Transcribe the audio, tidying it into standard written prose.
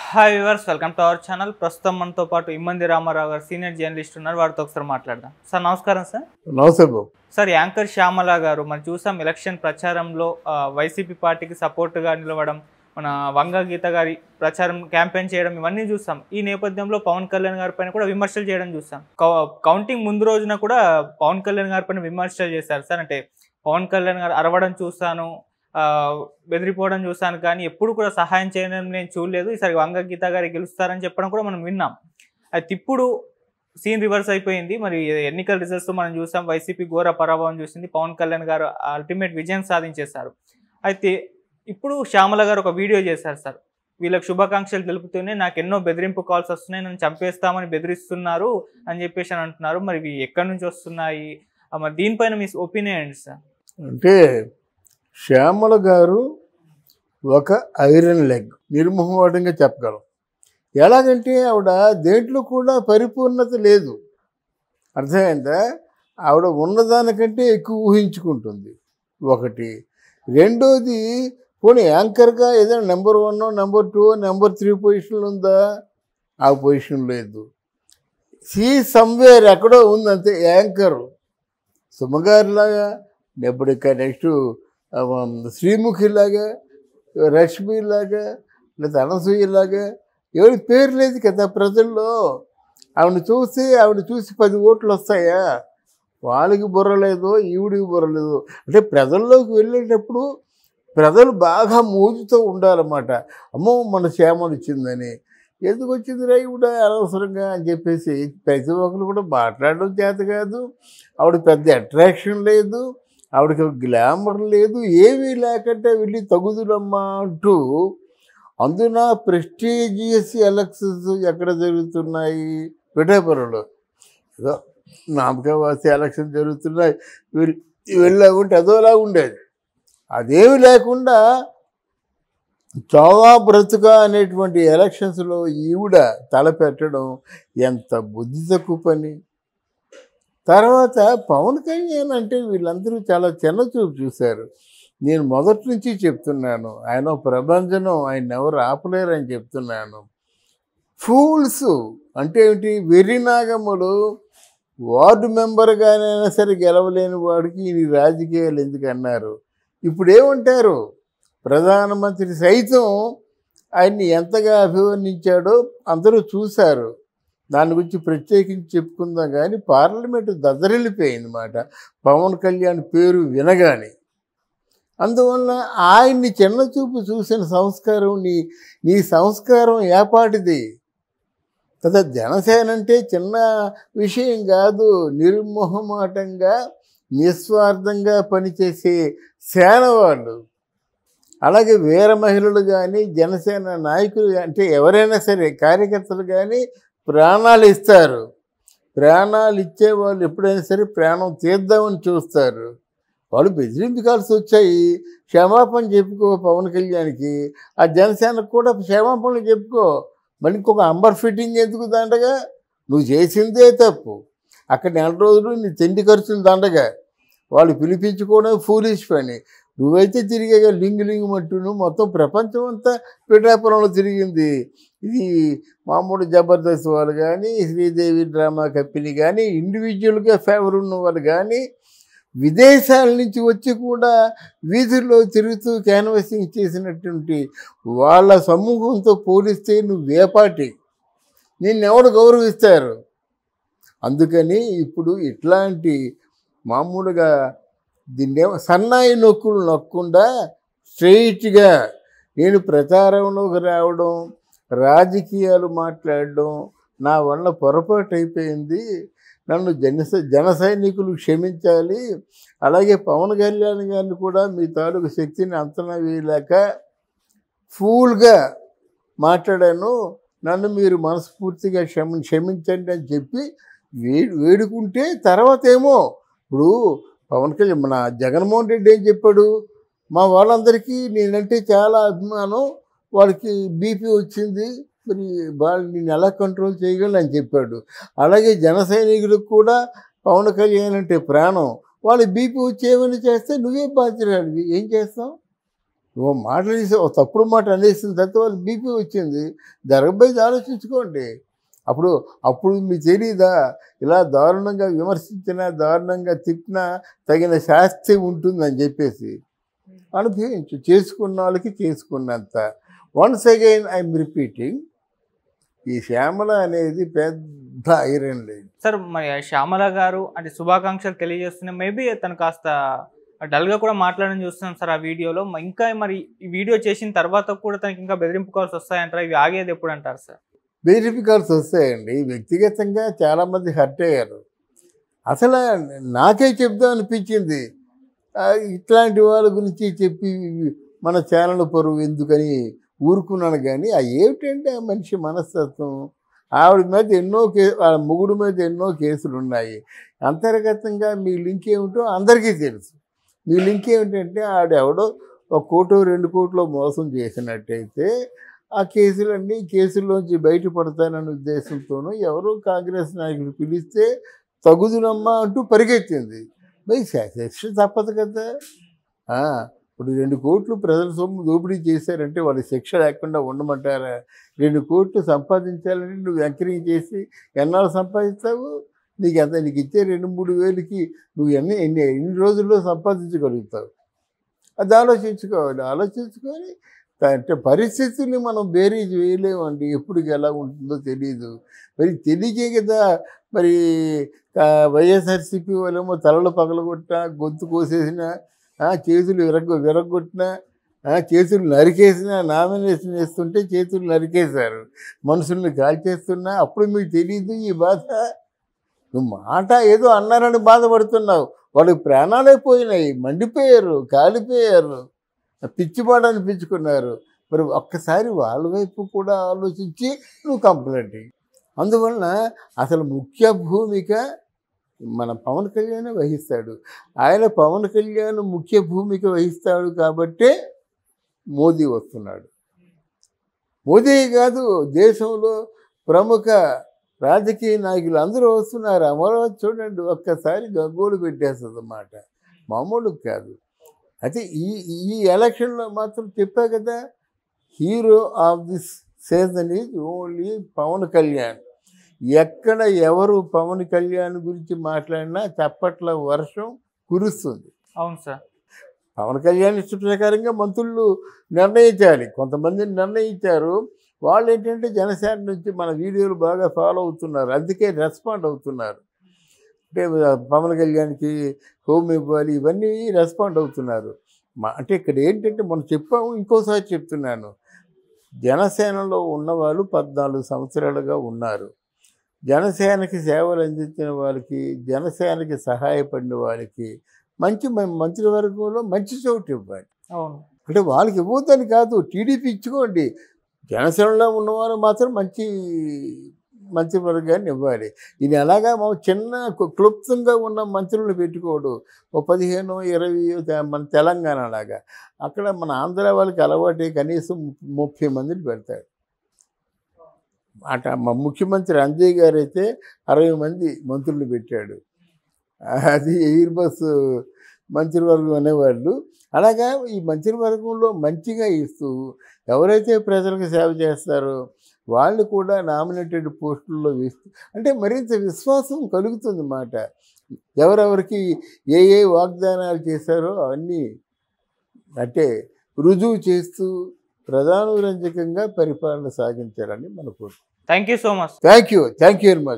Hi viewers, welcome to our channel. ప్రస్తుతం మనతో పాటు ఇమ్మంది రామారావు గారు సీనియర్ జర్నలిస్ట్ ఉన్నారు. వారితో ఒకసారి మాట్లాడదాం. సార్ నమస్కారం. సార్ నమస్తే బాబు. సార్ యాంకర్ శ్యామల గారు మనం చూసాం ఎలక్షన్ ప్రచారంలో వైసీపీ పార్టీకి సపోర్ట్గా నిలవడం, మన వంగ గీత గారి ప్రచారం క్యాంపెయిన్ చేయడం ఇవన్నీ చూసాం. ఈ నేపథ్యంలో పవన్ కళ్యాణ్ గారి పైన కూడా విమర్శలు చేయడం చూసాం. కౌంటింగ్ ముందు రోజున కూడా పవన్ కళ్యాణ్ గారి పైన విమర్శలు చేశారు. సార్ అంటే పవన్ కళ్యాణ్ గారు అరవడం చూసాను, బెదిరిపోవడం చూసాను, కానీ ఎప్పుడు కూడా సహాయం చేయడం నేను చూడలేదు. ఈసారి వంగ గీత గారి గెలుస్తారని చెప్పడం కూడా మనం విన్నాం. అయితే ఇప్పుడు సీన్ రివర్స్ అయిపోయింది. మరి ఎన్నికల రిజల్ట్స్ మనం చూసాం. వైసీపీ ఘోర పరాభవం చూసింది. పవన్ కళ్యాణ్ గారు అల్టిమేట్ విజయం సాధించేశారు. అయితే ఇప్పుడు శ్యామల గారు ఒక వీడియో చేశారు. సార్ వీళ్ళకి శుభాకాంక్షలు తెలుపుతూనే నాకు ఎన్నో బెదిరింపు కాల్స్ వస్తున్నాయి, నన్ను చంపేస్తామని బెదిరిస్తున్నారు అని చెప్పేసి అని అంటున్నారు. మరి ఇవి ఎక్కడి నుంచి వస్తున్నాయి? మరి దీనిపైన మీ ఒపీనియన్ ఏంటి సార్? అంటే శ్యామల గారు ఒక ఐరన్ లెగ్, నిర్మోహమాటంగా చెప్పగలం. ఎలాగంటే ఆవిడ దేంట్లో కూడా పరిపూర్ణత లేదు, అర్థమైందా? ఆవిడ ఉన్నదానికంటే ఎక్కువ ఊహించుకుంటుంది ఒకటి. రెండోది, పోనీ యాంకర్గా ఏదైనా నెంబర్ 1, నెంబర్ 2, నెంబర్ 3 పొజిషన్లు ఉందా? ఆ పొజిషన్ లేదు. సమ్వేర్ ఎక్కడో ఉందంతే. యాంకరు సుమగారిలాగా, ఇప్పుడు నెక్స్ట్ శ్రీముఖిలాగా, రష్మిలాగా, లేదా అనసూయలాగా ఎవరి పేరు లేదు కదా ప్రజల్లో. ఆవిడ చూసి 10 ఓట్లు వస్తాయా? వాళ్ళకి బుర్ర లేదో, ఈవిడికి బుర్ర లేదో. అంటే ప్రజల్లోకి వెళ్ళేటప్పుడు ప్రజలు బాగా మోజుతో ఉండాలన్నమాట. అమ్మో మన శ్యామలు వచ్చిందని, ఎందుకు వచ్చిందిరా ఈవిడ అనవసరంగా అని చెప్పేసి ప్రతి ఒక్కరు కూడా మాట్లాడడం చేత కాదు. ఆవిడ పెద్ద అట్రాక్షన్ లేదు, ఆవిడకి గ్లామర్ లేదు, ఏమీ లేకంటే వెళ్ళి తగుదులమ్మా అంటూ. అందున ప్రెస్టీజియస్ ఎలక్షన్స్ ఎక్కడ జరుగుతున్నాయి? పిఠాపురంలో ఏదో నామకావాసి ఎలక్షన్ జరుగుతున్నాయి, వెళ్ళాకుంటే అదోలా ఉండేది. అదేమి లేకుండా చావా బ్రతుక అనేటువంటి ఎలక్షన్స్లో ఈవిడ తలపెట్టడం ఎంత బుద్ధి తక్కువ పని. తర్వాత పవన్ కళ్యాణ్ అంటే వీళ్ళందరూ చాలా చిన్నచూపు చూశారు. నేను మొదటి నుంచి చెప్తున్నాను, ఆయన ప్రభంజనం, ఆయన ఎవరు ఆపలేరని చెప్తున్నాను. ఫూల్స్ అంటే ఏమిటి? వెర్రినాగములు. వార్డు మెంబర్గానైనా సరే గెలవలేని వాడికి ఈ రాజకీయాలు ఎందుకు అన్నారు. ఇప్పుడు ఏమంటారు? ప్రధానమంత్రి సైతం ఆయన్ని ఎంతగా అభివర్ణించాడో అందరూ చూశారు. దాని గురించి ప్రత్యేకించి చెప్పుకుందాం. కానీ పార్లమెంటు దద్దరిల్లిపోయింది మాట పవన్ కళ్యాణ్ పేరు వినగానే. అందువల్ల ఆయన్ని చిన్నచూపు చూసిన సంస్కారం, నీ సంస్కారం ఏపాటిది కదా? జనసేన అంటే చిన్న విషయం కాదు. నిర్మోహమాటంగా నిస్వార్థంగా పనిచేసే సేన వాళ్ళు. అలాగే వీర మహిళలు కానీ, జనసేన నాయకులు అంటే ఎవరైనా సరే కార్యకర్తలు కానీ ప్రాణాలు ఇస్తారు. ప్రాణాలు ఇచ్చేవాళ్ళు ఎప్పుడైనా సరే ప్రాణం తీద్దామని చూస్తారు. వాళ్ళు బెదిరింపు కాల్సి వచ్చాయి, క్షమాపణ చెప్పుకో పవన్ కళ్యాణ్కి. ఆ జనసేనకు కూడా క్షమాపణలు చెప్పుకో. మరి ఇంకొక అంబర్ ఫిట్టింగ్ ఎందుకు దండగా? నువ్వు చేసిందే తప్పు. అక్కడ 4 రోజులు నీ తిండి ఖర్చులు దండగా. వాళ్ళు పిలిపించుకోవడం ఫూలిష్ పని. నువ్వైతే తిరిగేగా లింగు మట్టును మొత్తం ప్రపంచం అంతా పిఠాపురంలో తిరిగింది. ఇది మామూలు జబర్దస్త్ వాళ్ళు కానీ, శ్రీదేవి డ్రామా కంపెనీ కానీ, ఇండివిజువల్గా ఫేవర్ ఉన్న వాళ్ళు కానీ, విదేశాల నుంచి వచ్చి కూడా వీధుల్లో తిరుగుతూ క్యాన్వాసింగ్ చేసినటువంటి వాళ్ళ సమూహంతో పోలిస్తే నువ్వేపాటి? నిన్నెవడు గౌరవిస్తారు? అందుకని ఇప్పుడు ఇట్లాంటి మామూలుగా దీన్నేమో సన్నాయి నొక్కులు నొక్కకుండా స్ట్రెయిట్గా నేను ప్రచారంలోకి రావడం, రాజకీయాలు మాట్లాడడం నా వల్ల పొరపాటు అయిపోయింది, నన్ను జన సైనికులు క్షమించాలి. అలాగే పవన్ కళ్యాణ్ గారిని కూడా మీ తాలూకు శక్తిని అంచనా వేయలేక ఫూల్గా మాట్లాడాను, నన్ను మీరు మనస్ఫూర్తిగా క్షమించండి అని చెప్పి వేడుకుంటే తర్వాత ఏమో. ఇప్పుడు పవన్ కళ్యాణ్ మన జగన్మోహన్ రెడ్డి ఏం చెప్పాడు? మా వాళ్ళందరికీ నేనంటే చాలా అభిమానం, వాళ్ళకి బీపీ వచ్చింది, మరి వాళ్ళు నేను ఎలా కంట్రోల్ చేయగలను అని చెప్పాడు. అలాగే జన సైనికులకు కూడా పవన్ కళ్యాణ్ అంటే ప్రాణం, వాళ్ళు బీపీ వచ్చి ఏమైనా చేస్తే నువ్వే బాధ్యత, ఏం చేస్తావు? ఓ మాట అనేసి ఓ తప్పుడు మాట అనేసిన తర్వాత వాళ్ళు బీపీ వచ్చింది. జరగబోయేది ఆలోచించుకోండి. అప్పుడు మీకు తెలీదా ఇలా దారుణంగా విమర్శించినా, దారుణంగా తిట్టినా తగిన శాస్తి ఉంటుందని చెప్పేసి. అనుభవించు. చేసుకున్న వాళ్ళకి చేసుకున్నంత. వన్స్ అగైన్ ఐఎమ్ రిపీటింగ్, ఈ శ్యామల అనేది పెద్ద ఐరన్ లేదు. సార్ మరి శ్యామల గారు అంటే శుభాకాంక్షలు తెలియజేస్తున్నాయి. మేబీ తను కాస్త డల్గా కూడా మాట్లాడడం చూస్తున్నాం సార్ ఆ వీడియోలో. ఇంకా మరి ఈ వీడియో చేసిన తర్వాత కూడా తనకి ఇంకా బెదిరింపు కాల్స్ వస్తాయంటారా? ఇవి ఆగేది ఎప్పుడు అంటారు సార్? బెదిరింపు కాల్స్ వస్తాయండి. వ్యక్తిగతంగా చాలామంది హర్ట్ అయ్యారు. అసలు నాకే చెప్దాం అనిపించింది. ఇట్లాంటి వాళ్ళ గురించి చెప్పి మన ఛానల్ పరువు ఎందుకని ఊరుకున్నాను. కానీ ఏమిటంటే ఆ మనిషి మనస్తత్వం. ఆవిడ మీద వాళ్ళ మొగుడు మీద ఎన్నో కేసులు ఉన్నాయి. అంతర్గతంగా మీ లింక్ ఏమిటో అందరికీ తెలుసు. మీ లింక్ ఏమిటంటే ఆవిడెవడో 1 కోటో 2 కోట్లో మోసం చేసినట్టయితే ఆ కేసుల్లోంచి బయటపడతానన్న ఉద్దేశంతోనూ ఎవరో కాంగ్రెస్ నాయకులు పిలిస్తే తగుదునమ్మా అంటూ పరిగెత్తింది. మరి శిక్ష తప్పదు కదా. ఇప్పుడు 2 కోట్లు ప్రజల సొమ్ము దోపిడీ చేశారంటే వాళ్ళు శిక్ష లేకుండా ఉండమంటారా? 2 కోట్లు సంపాదించాలంటే నువ్వు ఎంకరేజ్ చేసి ఎన్నాళ్ళు సంపాదిస్తావు? నీకు ఇచ్చే 2-3 వేలకి నువ్వు ఎన్ని రోజుల్లో సంపాదించగలుగుతావు? అది ఆలోచించుకోవాలి. ఆలోచించుకొని అంటే పరిస్థితుల్ని మనం బేరీజ్ వేయలేమండి. ఎప్పటికి ఎలా ఉంటుందో తెలియదు. మరి తెలియకే కదా మరి వైఎస్ఆర్సీపీ వాళ్ళేమో తలలు పగలగొట్టినా, గొంతు కోసేసినా, చేతులు విరగొట్టినా, చేతులు నరికేసినా, నామినేషన్ వేస్తుంటే చేతులు నరికేశారు, మనుషుల్ని కాల్చేస్తున్నా. అప్పుడు మీకు తెలియదు ఈ బాధ. నువ్వు మాట ఏదో అన్నారని బాధపడుతున్నావు. వాళ్ళకి ప్రాణాలే పోయినాయి, మండిపోయారు, కాలిపోయారు, పిచ్చిపాడు అనిపించుకున్నారు. మరి ఒక్కసారి వాళ్ళ వైపు కూడా ఆలోచించి నువ్వు కంప్లైంట్. అందువలన అసలు ముఖ్య భూమిక మన పవన్ కళ్యాణ్ వహిస్తాడు. ఆయన పవన్ కళ్యాణ్ ముఖ్య భూమిక వహిస్తాడు కాబట్టే మోదీ వస్తున్నాడు. మోదీ కాదు, దేశంలో ప్రముఖ రాజకీయ నాయకులు అందరూ వస్తున్నారు. అమరావతి చూడండి ఒక్కసారి గగ్గోలు పెట్టేస్తుంది అన్నమాట. మామూలు కాదు. అయితే ఈ ఎలక్షన్లో మాత్రం చెప్పా కదా, hero of this season is only Pawan Kalyan. ఎక్కడ ఎవరు పవన్ కళ్యాణ్ గురించి మాట్లాడినా చప్పట్ల వర్షం కురుస్తుంది. అవును సార్. పవన్ కళ్యాణ్ ఇష్ట ప్రకారంగా మంత్రులు నిర్ణయించాలి. కొంతమందిని నిర్ణయించారు. వాళ్ళు ఏంటంటే జనసేన నుంచి మన వీడియోలు బాగా ఫాలో అవుతున్నారు, అందుకే రెస్పాండ్ అవుతున్నారు. అంటే పవన్ కళ్యాణ్కి హోమ్ ఇవ్వాలి, ఇవన్నీ రెస్పాండ్ అవుతున్నారు. అంటే ఇక్కడ ఏంటంటే మనం చెప్పాము, ఇంకోసారి చెప్తున్నాను. జనసేనలో ఉన్నవాళ్ళు 14 సంవత్సరాలుగా ఉన్నారు. జనసేనకి సేవలు అందించిన వాళ్ళకి, జనసేనకి సహాయపడిన వాళ్ళకి మంత్రివర్గంలో మంచి చోటు ఇవ్వాలి. అవును. అంటే వాళ్ళకి ఇవ్వద్దని కాదు, టీడీపీ ఇచ్చుకోండి. జనసేనలో ఉన్నవారు మాత్రం మంత్రివర్గాన్ని ఇవ్వాలి. ఇది ఎలాగా చిన్న క్లుప్తంగా ఉన్న మంత్రులను పెట్టుకోడు. 15-20 మన తెలంగాణ లాగా. అక్కడ మన ఆంధ్ర వాళ్ళకి అలవాటే కనీసం 30 మందిని పెడతాడు. మా ముఖ్యమంత్రి అంజయ్ గారు అయితే 60 మంది మంత్రులు పెట్టాడు. అది ఎయిర్ బస్ మంత్రివర్గం అనేవాళ్ళు. అలాగా ఈ మంత్రివర్గంలో మంచిగా ఇస్తూ ఎవరైతే ప్రజలకు సేవ చేస్తారో వాళ్ళు కూడా నామినేటెడ్ పోస్టుల్లో వేస్తూ అంటే మరింత విశ్వాసం కలుగుతుంది అన్నమాట. ఎవరెవరికి ఏ వాగ్దానాలు చేశారో అవన్నీ అంటే రుజువు చేస్తూ ప్రధానరంజకంగా పరిపాలన సాగించాలని మన కోరిక. Thank you so much. Thank you very much.